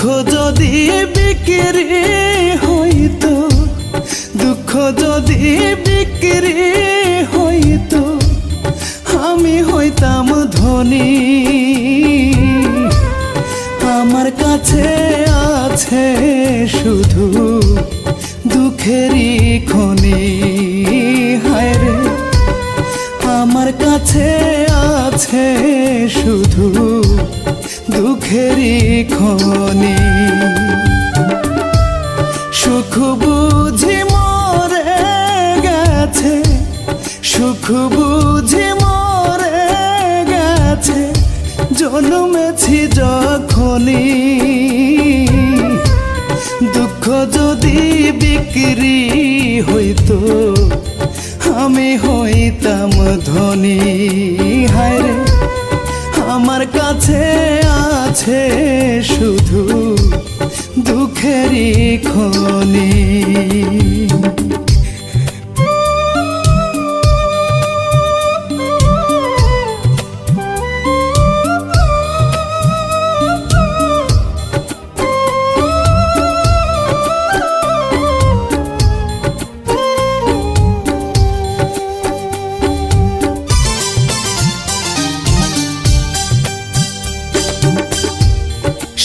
যদি বিক্রি হইতো, দুঃখ যদি বিক্রি হইতো, আমি হইতাম ধনী। আমার কাছে আছে শুধু দুঃখেরই খনি। হায় রে, আমার কাছে আছে শুধু দুঃখেরই খনি। সুখ বুঝি মরে গেছে, সুখ বুঝি মরে গেছে, জন্মেছি যখনই। দুঃখ যদি বিক্রি হইতো, আমি হইতাম ধনী। হায় রে, আমার কাছে আছে শুধু দুঃখেরই খনি।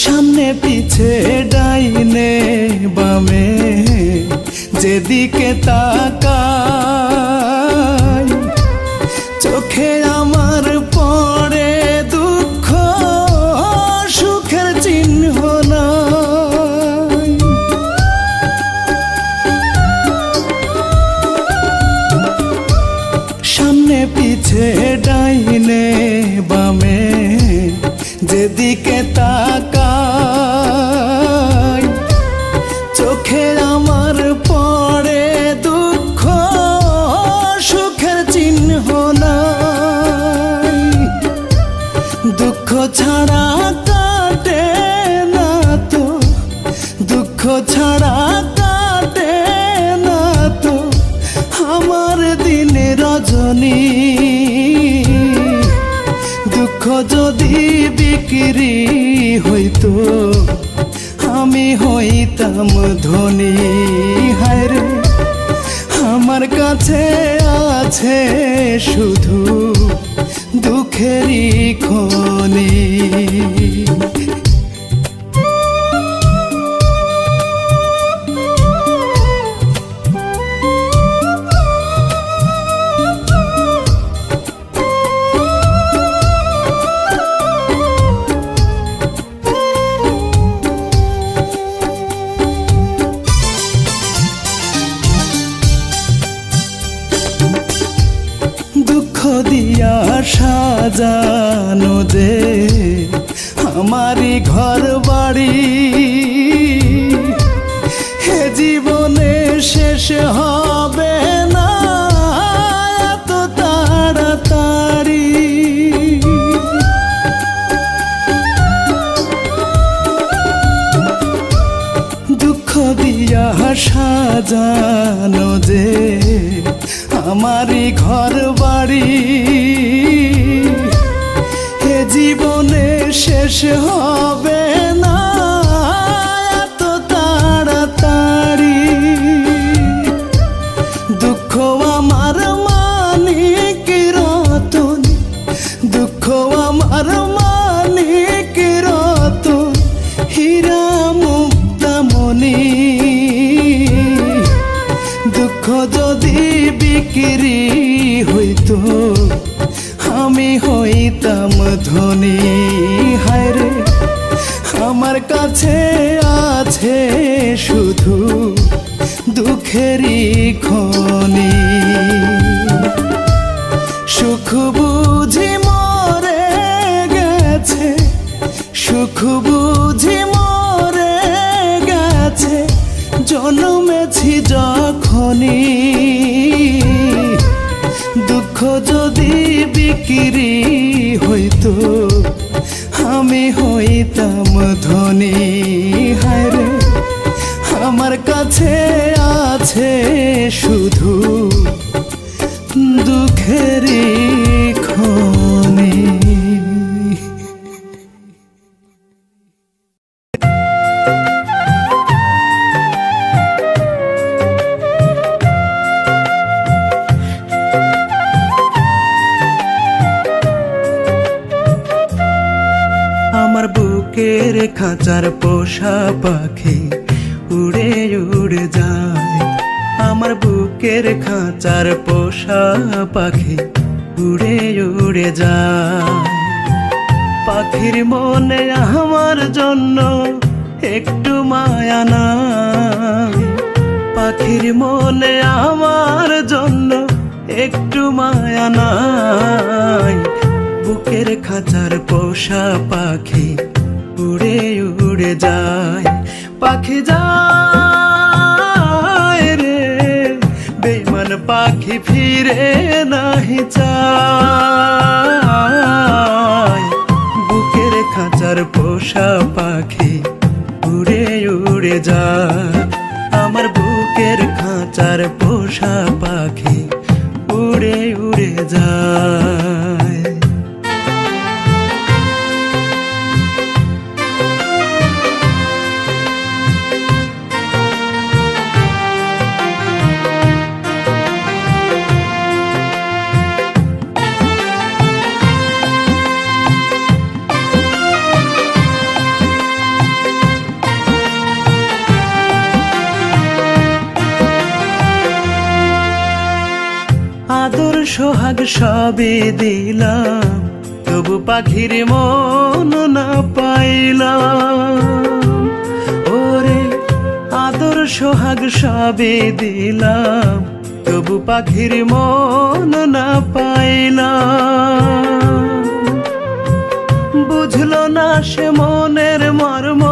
সামনে পিছে ডাইনে বামে যেদিকে তাকাই, চোখে আমার পড়ে দুঃখ, সুখের চিহ্ন নাই। সামনে পিছে ডাইনে বামে যেদিকে তাকাই, চোখে আমার পড়ে দুঃখ, সুখের চিহ্ন নাই। দুঃখ ছাড়া কাটে না তো, দুঃখ ছাড়া কাটে না তো আমার দিন রজনী। দুঃখ যদি বিক্রি হইতো, আমি হইতাম ধনী। হায় রে, আমার কাছে আছে শুধু দুঃখেরই খনি। দিয়া সাজানো যে আমারই ঘর বাড়ি, হে জীবনে শেষ হবে না এত তাড়াতাড়ি। দুঃখ দিয়া সাজানো যে আমারই ঘর বাড়ি, হে জীবনে শেষ হবে না এত তাড়াতাড়ি। দুঃখ আমার মানিক রতন, দুঃখ আমার মানিক রতন, হীরা মুক্তামণি। দুঃখ যদি বিক্রি হইতো, আমি হইতাম ধনী। হায় রে, আমার কাছে আছে শুধু দুঃখেরই খনি। সুখ বুঝি মরে গেছে, সুখ বুঝি মরে গেছে, জন্মেছি যখনই। দুঃখ যদি বিক্রি হইতো, আমি হইতাম ধনী। হায় রে, আমার কাছে আছে শুধু দুঃখেরই খনি। বুকের খাঁচার পোষা পাখি উড়ে উড়ে যায়। আমার বুকের খাঁচার পোষা পাখি উড়ে উড়ে যায়। পাখির মনে আমার জন্য একটু মায়া নাই, পাখির মনে আমার জন্য একটু মায়া নাই। বুকের খাঁচার পোষা পাখি উড়ে উড়ে যায়। পাখি যায় রে বেঈমান পাখি ফিরে নাহি চায়। বুকের খাঁচার পোষা পাখি উড়ে উড়ে যায়। আমার বুকের খাঁচার পোষা পাখি উড়ে উড়ে যায়। আদর সোহাগ সবে দিলাম, তবু পাখির মন না পাইলাম। ওরে আদর সোহাগ সবে দিলাম, তবু পাখির মন না পাইলাম। বুঝলো না সে মনের মর্ম,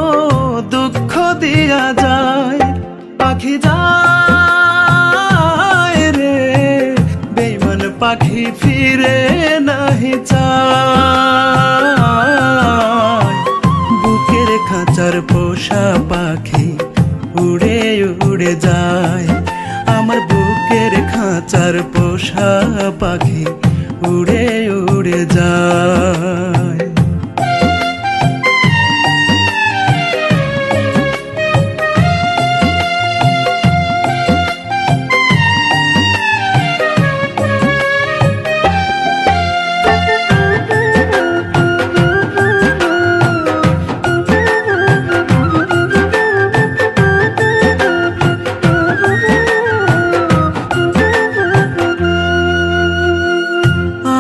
দুঃখ দিয়া যায়। পাখি যায় রে বেঈমান পাখি ফিরে নাহি চায়। বুকের খাঁচার পোষা পাখি উড়ে উড়ে যায়। আমার বুকের খাঁচার পোষা পাখি উড়ে উড়ে যায়।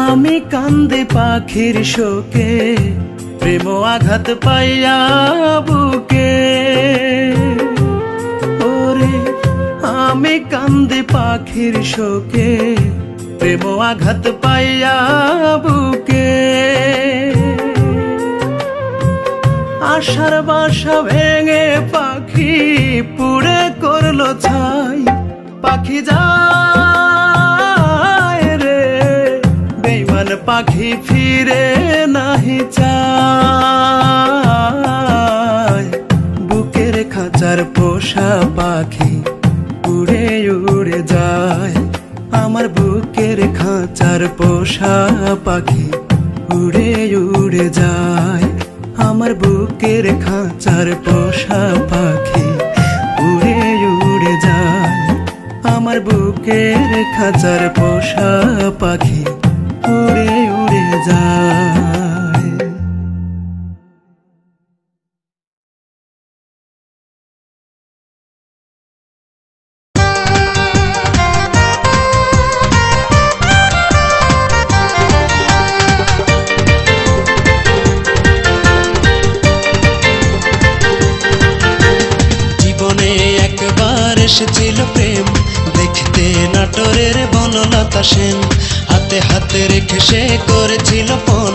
আমি কান্দে পাখির শোকে, প্রেম আঘাত পাইয়া বুকে। ওরে আমি কান্দে পাখির শোকে, প্রেম আঘাত পাইয়া বুকে। আশার বাসা ভেঙে পাখি পুড়ে করলো ছাই। পাখি যায় রে বেঈমান পাখি ফিরে নাহি চায়। বুকের খাঁচার পোষা পাখি উড়ে উড়ে যায়। আমার বুকের খাঁচার পোষা পাখি উড়ে উড়ে যায়। আমার বুকের খাঁচার পোষা পাখি উড়ে উড়ে যায়। আমার বুকের খাঁচার পোষা পাখি উড়ে উড়ে যায়। জীবনে একবার এসেছিল প্রেম, দেখতে নাটোরের বনলতা সেন। হাতে হাতে রেখে সে করেছিল পণ,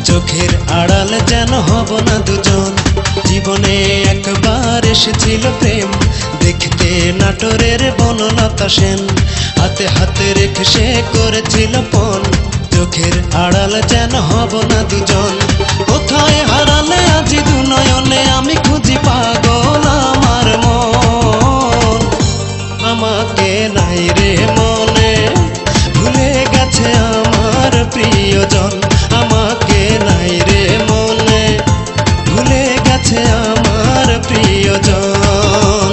চোখের আড়াল যেন হব না দুজন। জীবনে একবার এসেছিল প্রেম, দেখতে নাটোরের বনলতা সেন। হাতে হাতে রেখে সে করেছিল পণ, চোখের আড়াল যেন হব না দুজন। কোথায় হারালে আজি দু নয়নে, আমি খুঁজি পাগল আমার মন। আমাকে নাই রে মনে, ভুলে গেছে আমার প্রিয়জন। আমাকে নাই রে মনে, ভুলে গেছে আমার প্রিয়জন।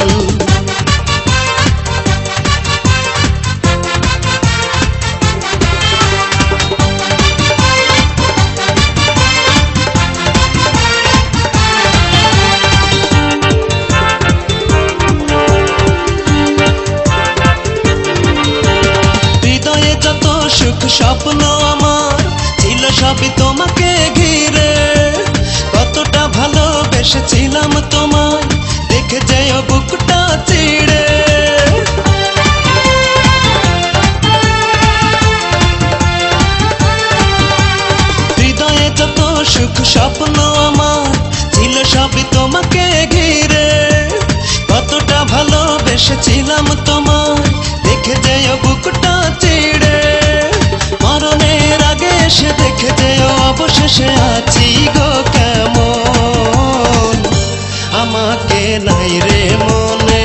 বেসেছিলাম তোমায়, দেখে যেও বুকটা চিড়ে। হৃদয়ে যত সুখ স্বপ্ন আমার ছিল সবই তোমাকে ঘিরে। কতটা ভালোবেসেছিলাম তোমায়, দেখে যেও বুকটা চিড়ে। মরণের আগে এসে দেখে যেও অবশেষে আছি গো কেমন। আমাকে নাই রে মনে,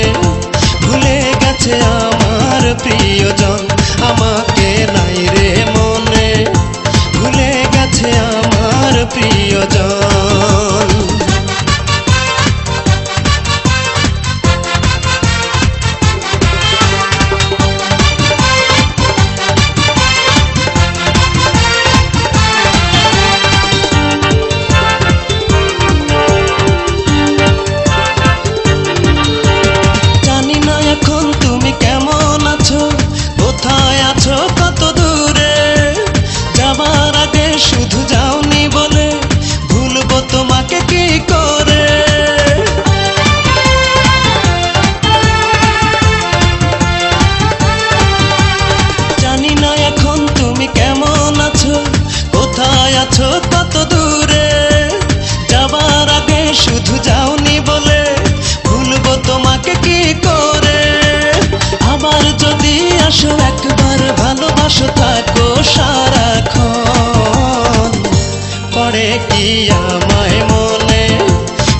ভুলে গেছে আমার প্রিয়জন। আমাকে নাই রে মনে, ভুলে গেছে আমার প্রিয়জন। জানি না এখন তুমি কেমন আছো, কোথায় আছো কত দূরে। যাবার আগে শুধু যাওনি বলে ভুলবো তোমাকে কি করে। জানি না এখন তুমি কেমন আছো, কোথায় আছো কত দূরে। যাবার আগে শুধু যাওনি বলে ভুলবো তোমাকে কি করে। আবার যদি আসো একবার ভালোবাসো থাকো সারাক্ষণ। পড়ে কি আমায় মনে,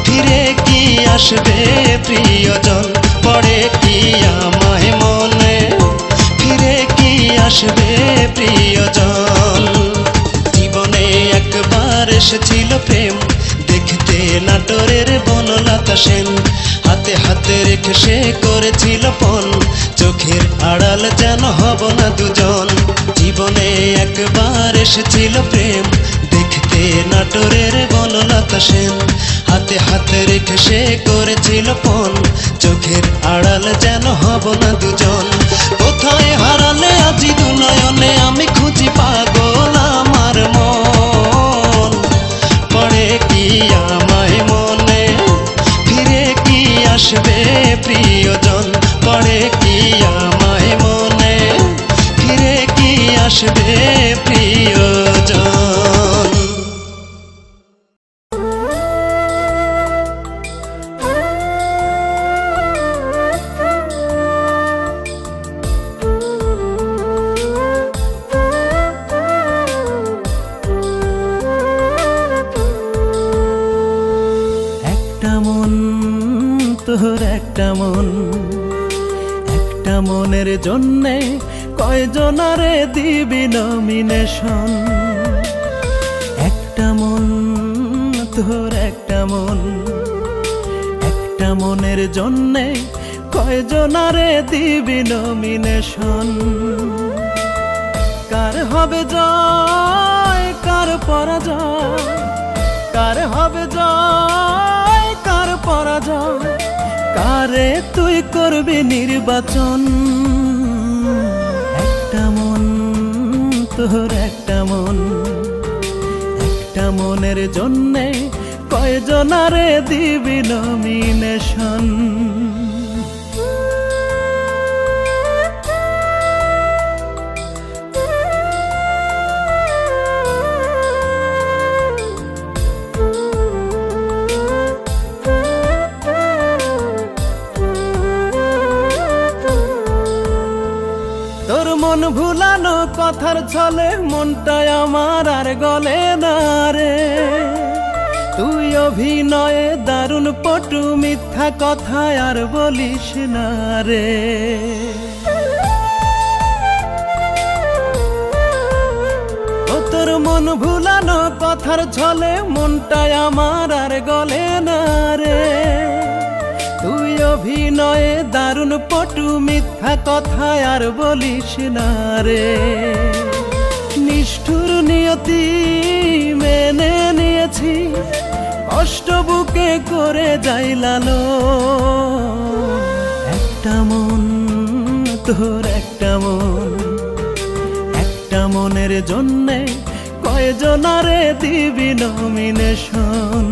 ফিরে কি আসবে প্রিয়জন। পড়ে কি আমায় মনে, ফিরে কি আসবে প্রিয়জন। জীবনে একবার এসেছিল প্রেম, দেখতে নাটোরের বনলতা সেন। হাতে হাতে রেখে সে করেছিল পণ, চোখের আড়াল যেন হব না দুজন। জীবনে একবার এসেছিল প্রেম, দেখতে নাটোরের বনলতা সেন। হাতে হাতে রেখে সে করেছিল পণ, চোখের আড়াল যেন হব না দুজন। কোথায় হারালে আজি দু নয়নে, আমি খুঁজি পাগল আমার মন। পড়ে কি আমায় মনে, ফিরে কি আসবে প্রিয়জন। পড়ে কি আমায় মনে, ফিরে কি আসবে প্রিয়জন। তোর একটা মন, একটা মনের জন্যে কয়জনারে দিবি নমিনেশন। একটা মন, তোর একটা মন, একটা মনের জন্যে কয়জনারে দিবি নমিনেশন। কার হবে জয়, কার পরাজয়, কার হবে জয়, কার পরাজয়, কারে তুই করবি নির্বাচন। একটা মন, তোর একটা মন, একটা মনের জন্যে কয়জনারে দিবি নমিনেশন। তোর মন ভুলানো কথার ছলে মনটাই আমার আর গলে না রে। তুই অভিনয়ে দারুণ পটু, মিথ্যা কথায় আর বলিস না রে। ও তোর মন ভুলানো কথার ছলে মনটাই আমার আর গলে না রে। তুই অভিনয়ে দারুণ পটু, মিথ্যা কথায় আর বলিস না রে। নিষ্ঠুর নিয়তি মেনে নিয়েছি, কষ্ট বুকে করে যাই লালো। একটা মন, তোর একটা মন, একটা মনের জন্যে কয়জনারে দিবি নমিনেশন।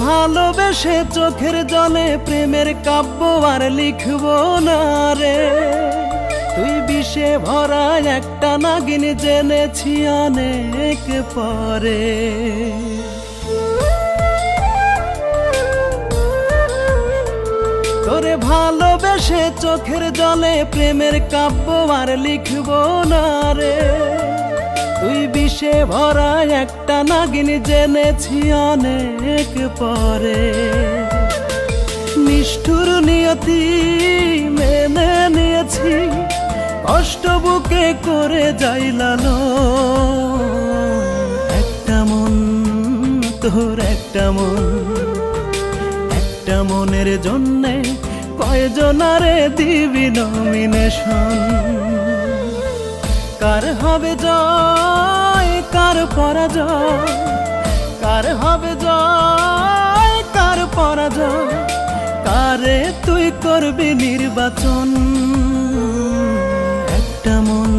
ভালোবেসে চোখের জলে প্রেমের কাব্য আর লিখবো না রে। তুই বিষে ভরা একটা নাগিন জেনেছি অনেক পরে। তোরে ভালোবেসে চোখের জলে প্রেমের কাব্য আর লিখবো না রে। তুই বিষে ভরা একটা নাগিন জেনেছি অনেক পরে। নিষ্ঠুর নিয়তি মেনে নিয়েছি, কষ্ট বুকে করে যাই লালন। একটা মন তোর একটা মন, একটা মনের জন্যে কয়জনারে দিবি নমিনেশন। কার হবে জয় কার পরাজয়, কার হবে জয় কার পরাজয়, কারে তুই করবি নির্বাচন। একটা মন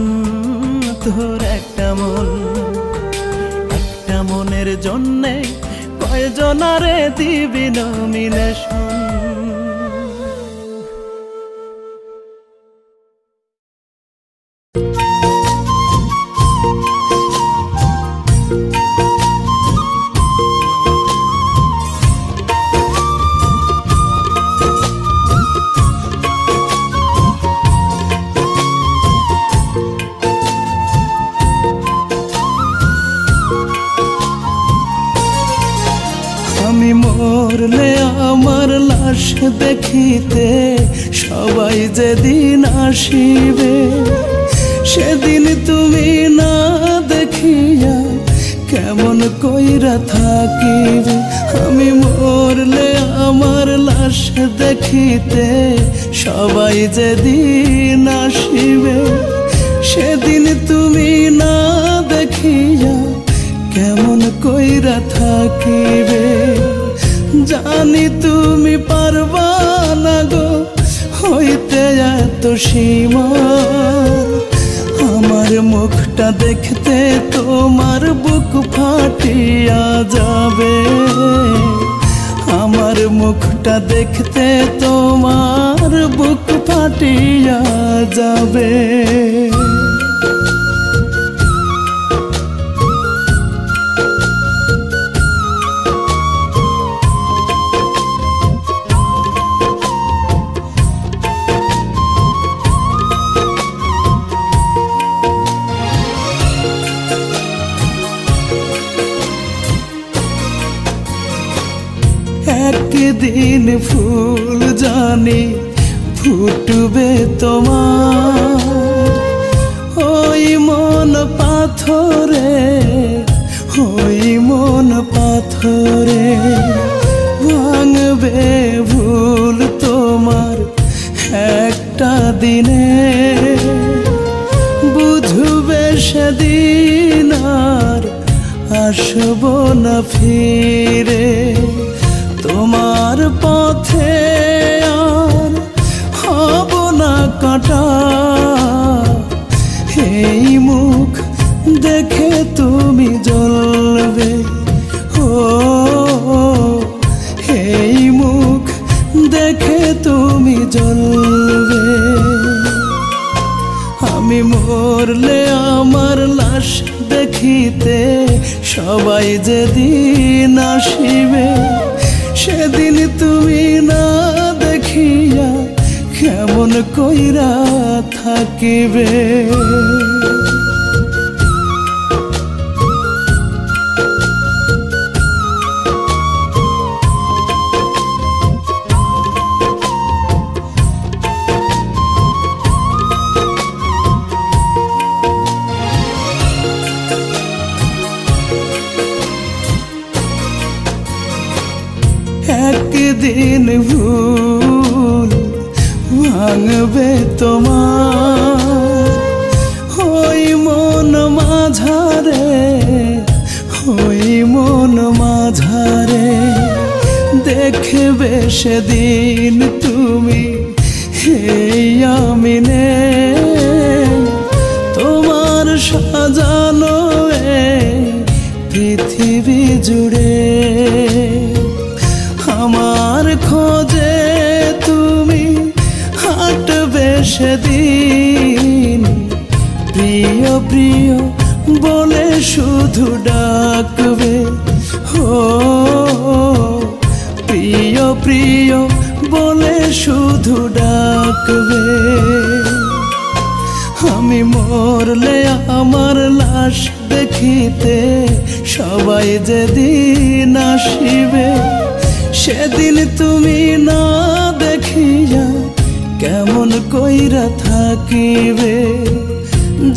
তোর একটা মন, একটা মনের জন্যে কয়জনারে দিবি নমিনেশন। আমি মরলে আমার লাশ দেখিতে সবাই যেদিন আসিবে, সেদিন তুমি না দেখিয়া কেমন কইরা থাকিবে। আমি মরলে আমার লাশ দেখিতে সবাই যেদিন আসিবে, সেদিন তুমি না দেখিয়া কেমন কইরা থাকিবে। জানি তুমি পারবা না গো হইতে এত সীমা, আমার মুখটা দেখতে তোমার বুক ফাটিয়া যাবে। আমার মুখটা দেখতে তোমার বুক ফাটিয়া যাবে। একদিন ফুল জানি ফুটবে তোমার, ওই মন পাথরে ওই মন পাথরে ভাঙবে ভুল তোমার একটা দিনে। বুঝবে সেদিন আর আসবো না ফিরে, তোমার পথে আর হব না কাটা। এই মুখ দেখে তুমি জ্বলবে, ও এই মুখ দেখে তুমি জ্বলবে। আমি মরলে আমার লাশ দেখিতে সবাই যেদিন আসিবে, সেদিন তুমি না দেখিয়া কেমন কইরা থাকিবে। একদিন ভুল ভাঙবে তোমার, ওই মন মাঝারে ওই মন মাঝারে। দেখবে সেদিন তুমি এই আমিনে, তোমার সাজানো পৃথিবী জুড়ে দেখিতে সবাই যেদিন আসিবে, সেদিন তুমি না দেখিয়া কেমন কইরা থাকিবে।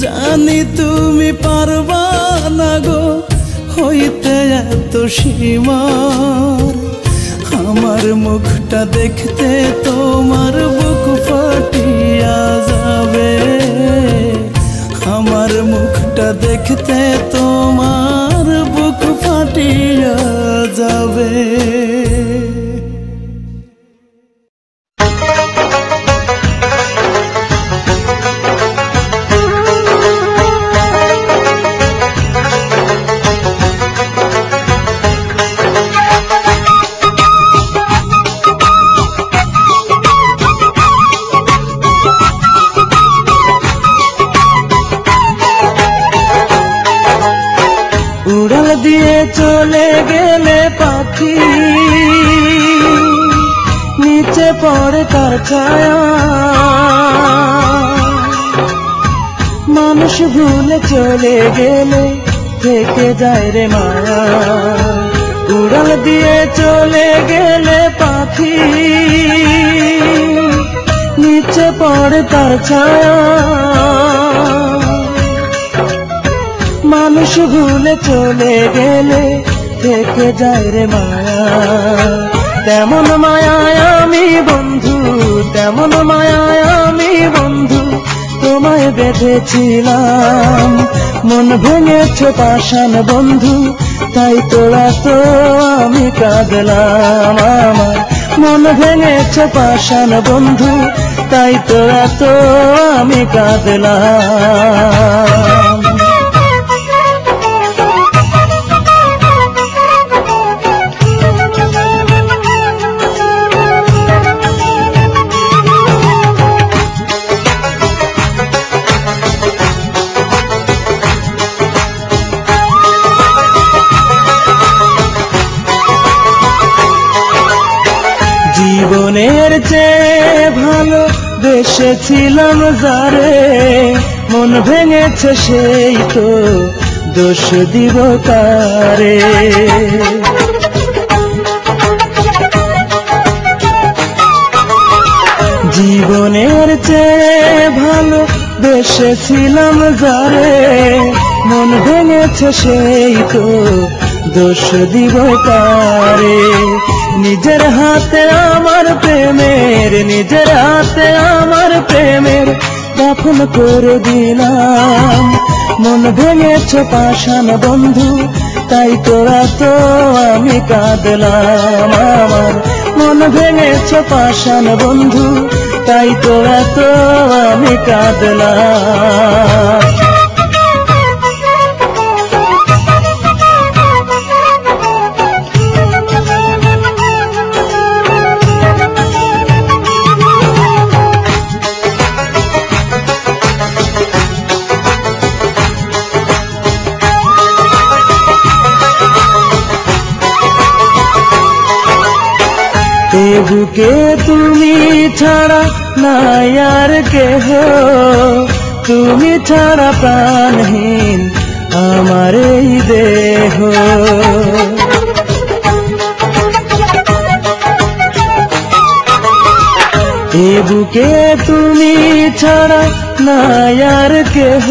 জানি তুমি পারবা না গো হইতে এত সীমার, আমার মুখটা দেখতে তোমার বুক ফাটিয়া যাবে, আমার মুখটা দেখতে তোমার বুক ফাটিয়া যাবে। দিয়ে চলে গেলে পাখি, নিচে পড়ে তার ছায়া, মানুষ ভুলে চলে গেলে থেকে যায় রে মায়া। উড়াল দিয়ে চলে গেলে পাখি, নিচে পড়ে তার ছায়া, মানুষ ভুলে চলে গেলে থেকে যায় রে মায়া। তেমন মায়ায় আমি বন্ধু, তেমন মায়ায় আমি বন্ধু তোমায় বেঁধেছিলাম। মন ভেঙেছ পাষাণ বন্ধু, তাই তোরা তো আমি কাঁদলাম। আমার মন ভেঙেছ পাষাণ বন্ধু, তাই তোরা তো আমি কাঁদলাম। জীবনের চেয়ে ভালো বেসেছিলাম যারে, মন ভেঙেছে সেই তো দোষ দিব তারে। জীবনের চেয়ে ভালো বেসেছিলাম যারে, মন ভেঙেছে সেই তো দোষ দিব তারে। নিজের হাতে আমার প্রেমের, নিজের হাতে আমার প্রেমের দাফন করে দিলাম। মন ভেঙেছ পাষাণ বন্ধু, তাই তোরা তো আমি কাঁদলাম। আমার মন ভেঙেছ পাষাণ বন্ধু, তাই তোরা তো আমি কাঁদলাম। বুকে তুমি ছাড়া নাই আর কেহ, তুমি ছাড়া প্রাণহীন আমার এই দেহ। এ বুকে তুমি ছাড়া নাই আর কেহ,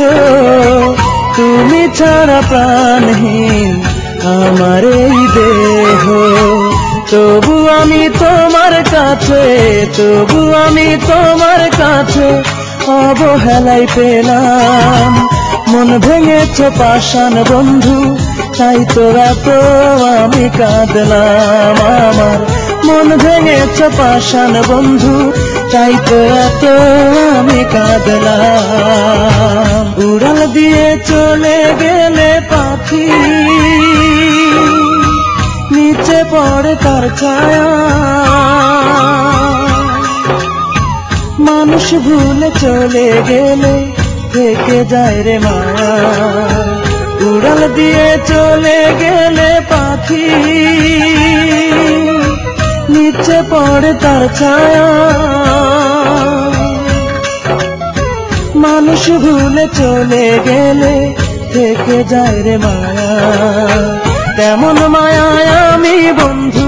তুমি ছাড়া প্রাণহীন আমার এই দেহ। তবু আমি তোমার কাছে, তবু আমি তোমার কাছে অবহেলাই পেলাম। মন ভেঙেছ পাষাণ বন্ধু, তাই তোরা তো আমি কাঁদলাম। আমার মন ভেঙেছ পাষাণ বন্ধু, তাই তোরা তো আমি কাঁদলাম। উড়াল দিয়ে চলে গেলে পাখি, নিচে পড়ে তার ছায়া, মানুষ ভুলে চলে গেলে থেকে যায় রে মায়া। উড়াল দিয়ে চলে গেলে পাখি, নিচে পড়ে তার ছায়া, মানুষ ভুলে চলে গেলে থেকে যায় রে মায়া। তেমন মায়ায় আমি বন্ধু,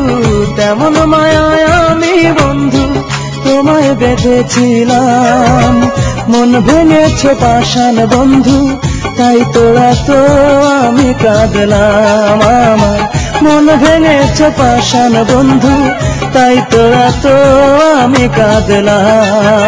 তেমন মায়ায় আমি বন্ধু তোমায় বেঁধেছিলাম। মন ভেঙেছ পাষাণ বন্ধু, তাই তোরা তো আমি কাঁদলাম। আমার মন ভেঙেছ পাষাণ বন্ধু, তাই তোরা তো আমি কাঁদলাম।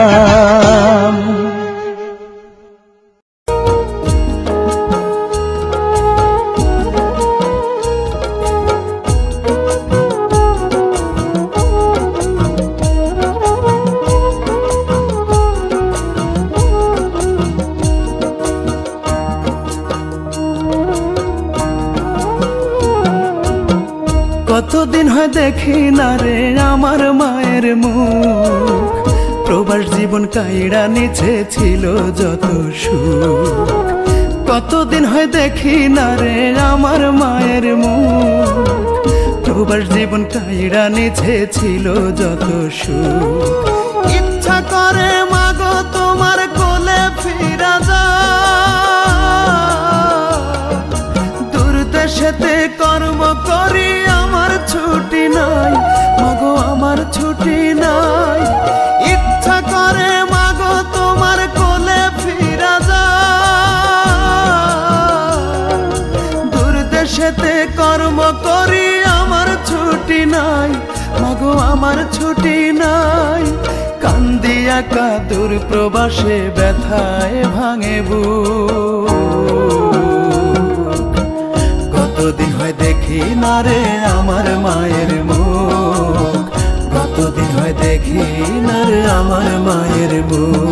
কতদিন হয় দেখি না রে আমার মায়ের মুখ, প্রবাস জীবন কাইড়া নিছে ছিল যত সুখ। কতদিন হয় দেখি না রে আমার মায়ের মুখ, প্রবাস জীবন কাইড়া নিছে ছিল যত সুখ। ইচ্ছা করে মাগো তোমার কোলে ফিরা যা, দূর দেশেতে কর্ম করি আমার ছুটি নাই, মাগো আমার ছুটি নাই। ইচ্ছা করে মাগো তোমার কোলে ফিরা যা, দূর দেশেতে কর্ম করি আমার ছুটি নাই, মাগো আমার ছুটি নাই। কান্দি একা দূর প্রবাসে ব্যথায় ভাঙে বুক। কতদিন হয় দেখি না রে আমার মায়ের মুখ, কতদিন হয় দেখি না রে আমার মায়ের মুখ।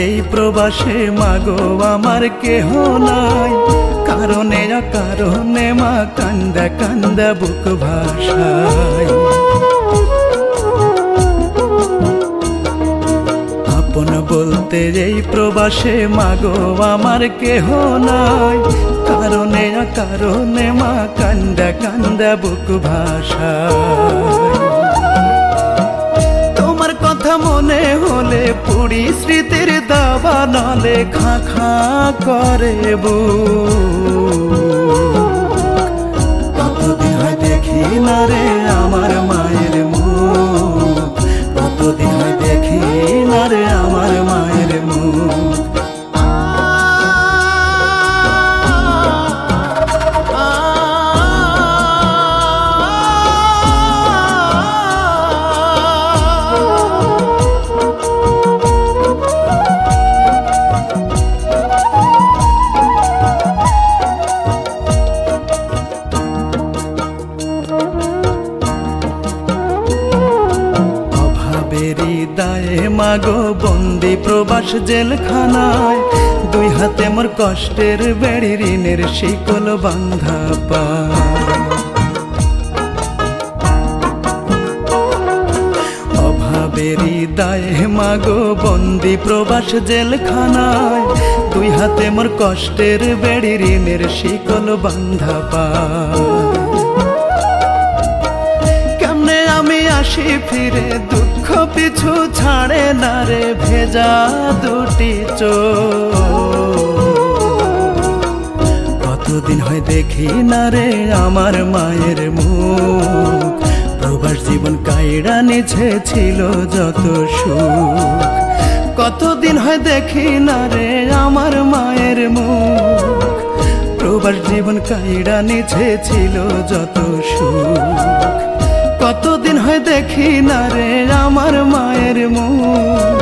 এই প্রবাসে মাগো আমার কেহ নাই, কারণে অকারণে মা কান্দা কান্দা বুক ভাষায়। আপন বলতে এই প্রবাসে মাগো আমার কেহ নাই, কারণে অকারণে মা কান্দা কান্দা বুক ভাষায়। কথা মনে হলে পুরি স্মৃতির দাবা নলে খা খা করে বুক। কতদিন হয় দেখি না রে আমার মায়ের মুখ, কতদিন হয় দেখি না রে আমার মায়ের মুখ। মাগো বন্দি প্রবাস জেলখানায়, দুই হাতে মোর কষ্টের বেড়ি ঋণের শিকল বান্ধা পায়। অভাবেরই দায়ে মাগো বন্দি প্রবাস জেলখানায়, দুই হাতে মোর কষ্টের বেড়ি ঋণের শিকল বান্ধা পায়। কেমনে আমি আসি ফিরে দুঃখ পিছু ছাড়ে না রে ভেজা দুটি চোখ। কতদিন হয় দেখি না রে আমার মায়ের মুখ, প্রবাস জীবন কাইড়া নিছে ছিল যত সুখ। কতদিন হয় দেখি না রে আমার মায়ের মুখ, প্রবাস জীবন কাইড়া নিছে ছিল যত সুখ। কতদিন হয় দেখি না রে আমার মায়ের মুখ,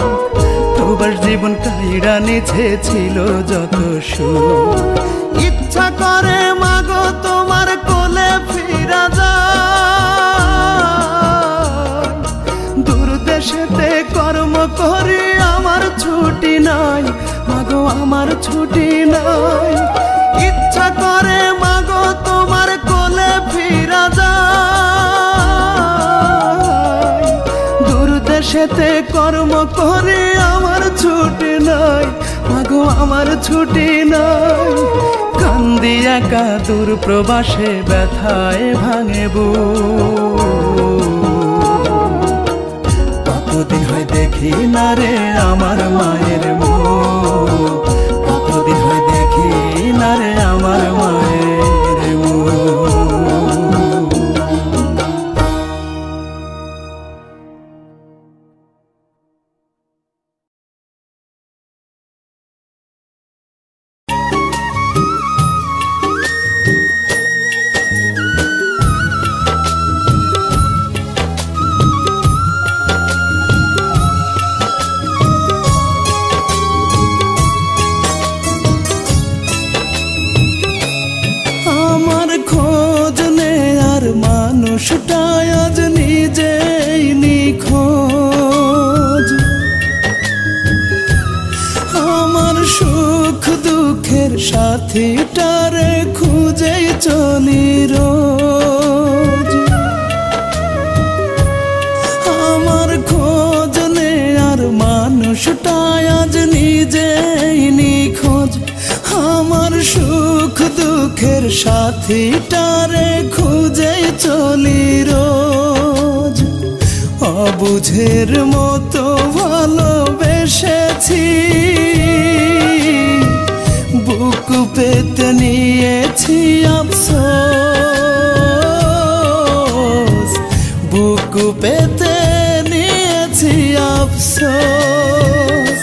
প্রবাস জীবন কাইড়া নিছে ছিল যত সুখ। ইচ্ছা করে মাগো তোমার কোলে ফিরা যা, দূর দেশেতে কর্ম করি আমার ছুটি নাই, মাগো আমার ছুটি নাই। ইচ্ছা করে মাগো তোমার কোলে ফিরা অফিসেতে কর্ম করে আমার ছুটি নাই, মাগো আমার ছুটি নাই। কান্দি একা দূর প্রবাসে ব্যথায় ভাঙে কতদিন হয় দেখি না রে আমার মায়ের মুখ, কতদিন হয় দেখি না রে আমার মায়ের মুখ। মানুষটাই আজ নিজেই নিখোঁজ, আমার সুখ দুঃখের সাথীটারে খুঁজেই চলি রোজ। আমার খোঁজ নেয়ার মানুষটাই আজ নিজেই নিখোঁজ, আমার সুখ দুঃখের সাথীটারে খুঁজেই চলি রোজ। অবুঝের মতো ভালোবেসেছি, বুক পেতে নিয়েছি আফসোস, বুক পেতে নিয়েছি আফসোস।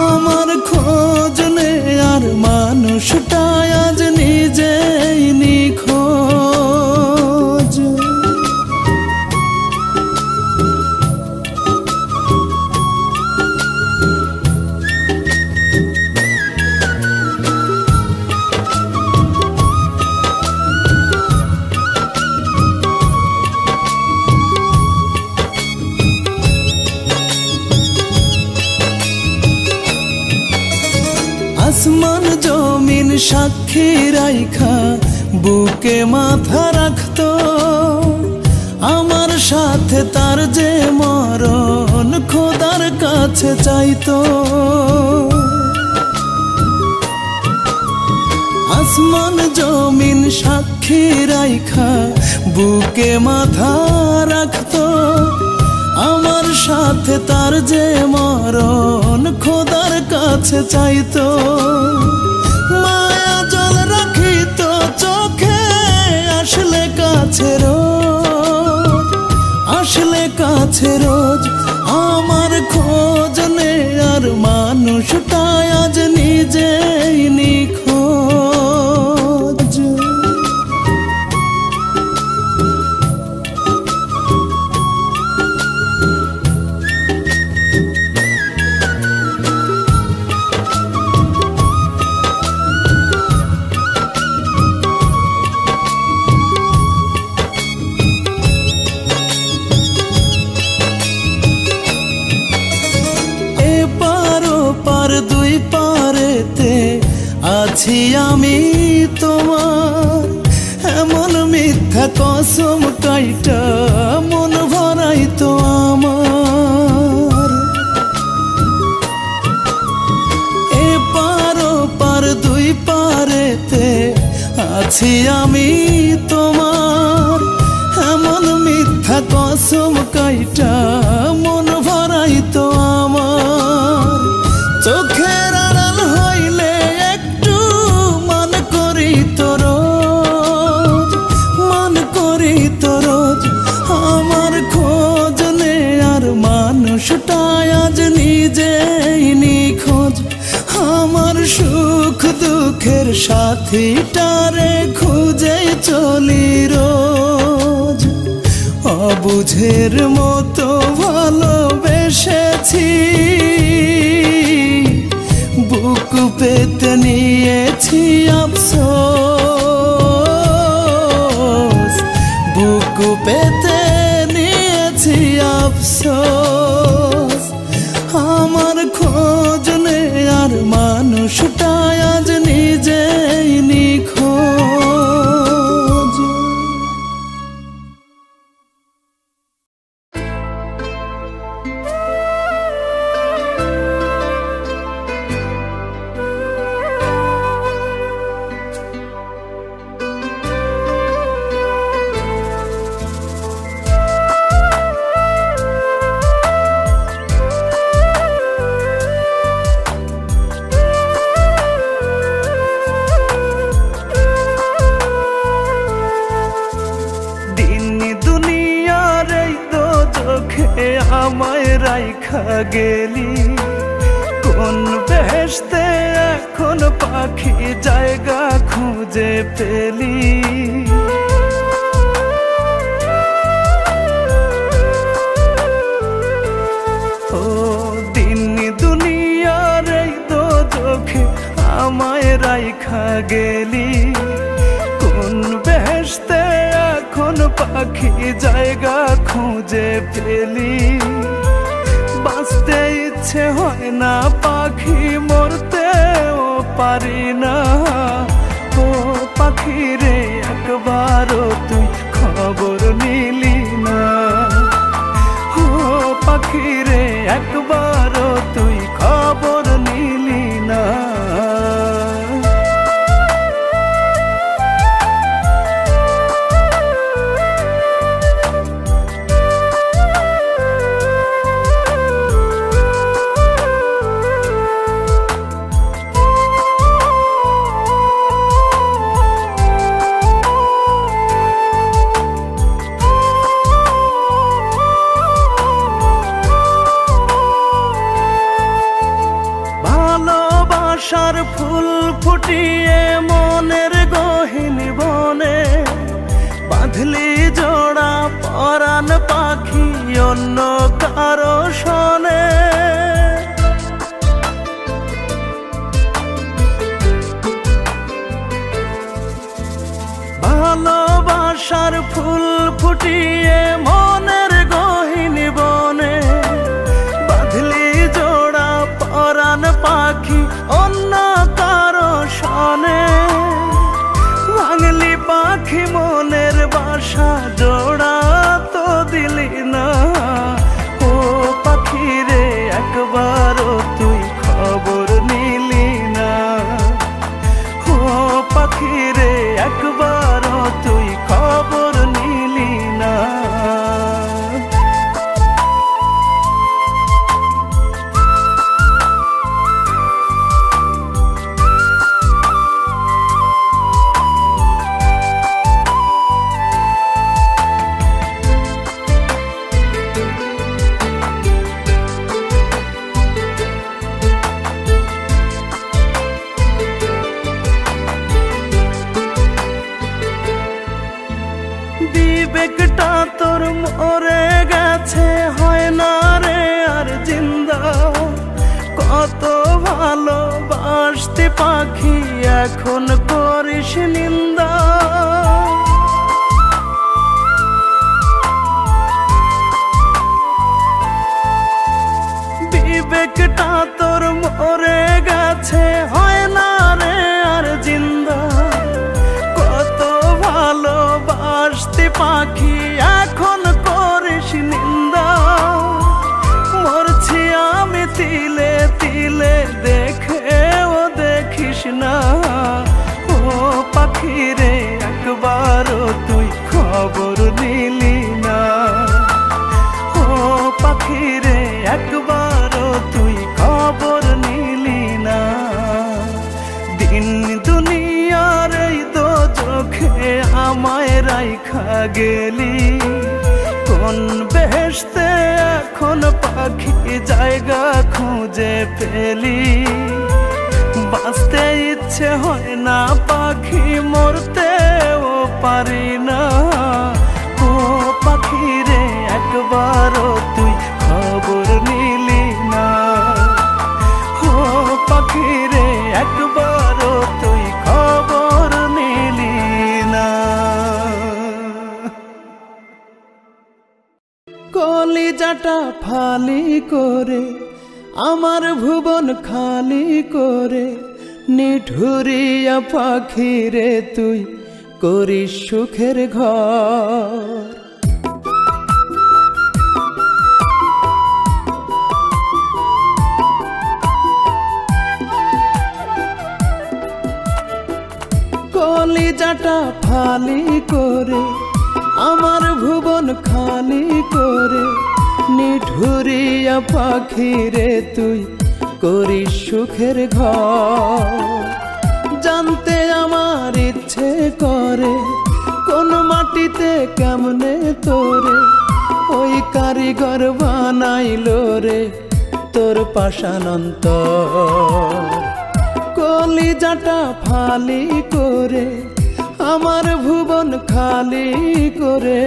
আমার খোঁজ নেয়ার মানুষটাই আজ নিজেই নিখোঁজ। আসমান জমিন সাক্ষী রাইখা বুকে মাথা রাখতো, আমার সাথে তার যে মরণ খোদার কাছে চাইতো। আসমান জমিন সাক্ষী রাইখা বুকে মাথা রাখতো, আমার সাথে তার যে মরণ খোদার কাছে চাইতো। মায়া জল রাখিত চোখে আসলে কাছে রোজ, আসলে কাছে রোজ। আমার খোঁজ নেয়ার মানুষটাই আজ নিজেই নিখোঁজ। দুই পারেতে আছি আমি তোমার, এমন মিথ্যা কসম কাইটা মন ভরাই তো আমার। এ পারো পার দুই পারেতে আছি আমি তোমার, এমন মিথ্যা কসম কাইটা মন ভরাই তো আমার। চোখের আড়াল হইলে একটু মান করি তো রোজ, মান করি তো রোজ। আমার খোঁজ নেয়ার মানুষটাই আজ নিজেই নিখোঁজ, আমার সুখ দুঃখের সাথীটারে খুঁজেই চলি রোজ। অবুঝের মতো ভালোবেসেছি, বুক পেতে নিয়েছি আফসোস, বুক পেতে নিয়েছি আফসোস। আমার খোঁজ নেয়ার মানুষটাই আজ নিজেই নিখোঁজ। আমায় রাইখা গেলি কোন বেহেশতে এখন পাখি জায়গা খুঁজে পেলি ও দিন দুনিয়ার এই দোজখে আমায় রাইখা গেলি কোন বেহেশতে এখন পাখি জায়গা খুঁজে পেলি বাঁচতে ইচ্ছে হয় না পাখি মরতেও পারি না ও পাখি রে একবারও তুই খবর নিলি না ও পাখি রে একবারও তুই খবর নিলি না ভালোবাসার ফুল ফুটিয়ে মনের গহীন বনে বাঁধলি জোড়া পরাণ পাখি অন্য কারো শোনে ভালোবাসার ফুল ফুটিয়ে মনের গহীন বনে বাঁধলি জোড়া পরাণ পাখি অন্য কারো শোনে ভাঙলি পাখি মনের বাসা জোড়া তো দিলি না ও পাখি রে একবারও তুই খবর নিলি না ও পাখি রে একবারও তুই খবর নিলি না বিবেকটা তোর মরে গেছে হয় না রে আর জিন্দা কত ভালোবাসতে পাখি এখন করিস নিন্দা বিবেকটা তোর মরে গেছে হয় না রে আর জিন্দা কত ভালোবাসতে পাখি এখন করিস নিন্দা মরছি আমি তিলে তিলে দেখেও দেখিস না ও পাখি রে একবারও তুই খবর নিলি না ও পাখি রে একবারও তুই খবর নিলি না দিন দুনিয়ার এই দোজখে আমায় রাইখা গেলি কোন বেহেশতে এখন পাখি জায়গা খুঁজে পেলি বাঁচতে ইচ্ছে হয় না পাখি মরতেও পারি না ও পাখি রে একবারও তুই খবর নিলি না ও পাখি রে একবারও তুই খবর নিলি না কলিজাটা ফালি করে আমার ভুবন খালি করে নিঠুরিয়া পাখি রে তুই করিস সুখের ঘর কলিজাটা ফালি করে আমার ভুবন খালি করে নিঠুরিয়া পাখি রে তুই করিস সুখের ঘর জানতে আমার ইচ্ছে করে কোন মাটিতে কেমনে তোরে ওই কারি কারিগর বানাইলো রে তোর পাষাণ অন্তর। কলিজাটা ফালি করে আমার ভুবন খালি করে।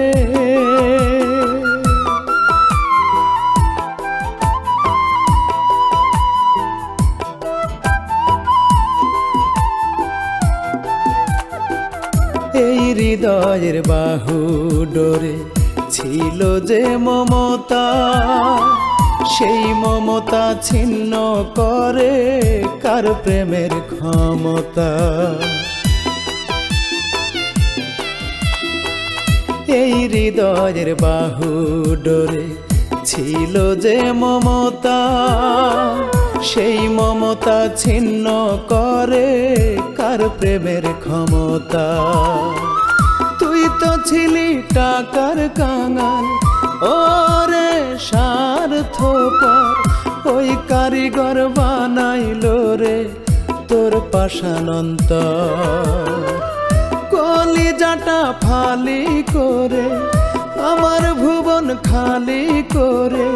এই হৃদয়ের বাহু ডোরে ছিল যে মমতা, সেই মমতা ছিন্ন করে কার প্রেমের ক্ষমতা। এই হৃদয়ের বাহু ডোরে ছিল যে মমতা, সেই মমতা ছিন্ন করে কার প্রেমের ক্ষমতা। তুই তো ছিলি টাকার কাঙাল ওরে স্বার্থপর, ওই কারিগর বানাইলো রে তোর পাষাণ অন্তর। কলিজাটা ফালি করে আমার ভুবন খালি করে।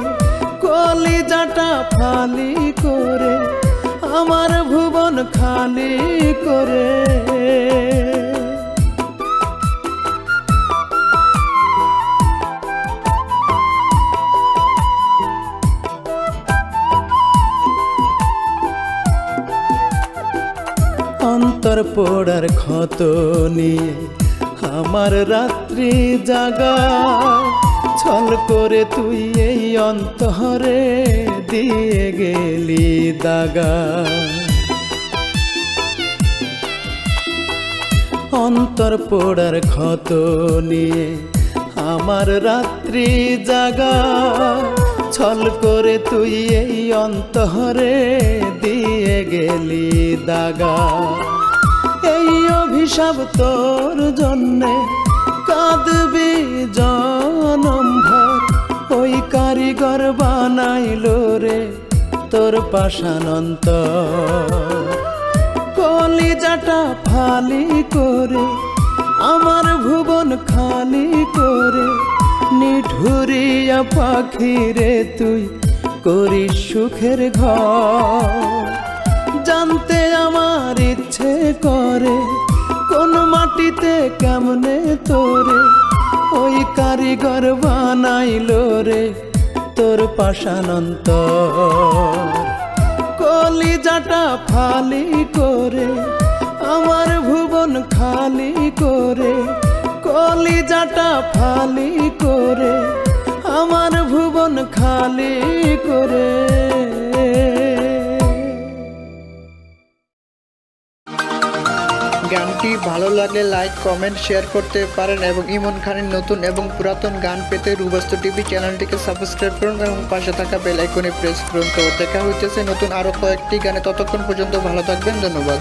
কলিজাটা ফালি করে আমার ভুবন খালি করে। অন্তর পোড়ার ক্ষত নিয়ে আমার রাত্রি জাগা, ছল করে তুই এই অন্তরে দিয়ে গেলি দাগা। অন্তর পোড়ার ক্ষত নিয়ে আমার রাত্রি জাগা, ছল করে তুই এই অন্তরে দিয়ে গেলি দাগা। এই অভিশাপ তোর জন্যে কাঁদবি জনম ভর, ওই কারিগর বানাইলো রে তোর পাষাণ অন্তর। কলিজাটা ফালি করে আমার ভুবন খালি করে। নিঠুরিয়া পাখি রে তুই করিস সুখের ঘর, জানতে আমার ইচ্ছে করে কোন মাটিতে কেমনে তোরে ওই কারিগর বানাইলো রে তোর পাষাণ অন্তর। কলিজাটা ফালি করে আমার ভুবন খালি করে। কলিজাটা ফালি করে আমার ভুবন খালি করে। গানটি ভালো লাগলে লাইক কমেন্ট শেয়ার করতে পারেন এবং ইমন খানের নতুন এবং পুরাতন গান পেতে রুবাস্তু টিভি চ্যানেলটিকে সাবস্ক্রাইব করুন এবং পাশে থাকা বেল আইকনে প্রেস করুন। তো দেখা হইতেছে নতুন আরো কয়েকটি গানে, ততক্ষণ পর্যন্ত ভালো থাকবেন, ধন্যবাদ।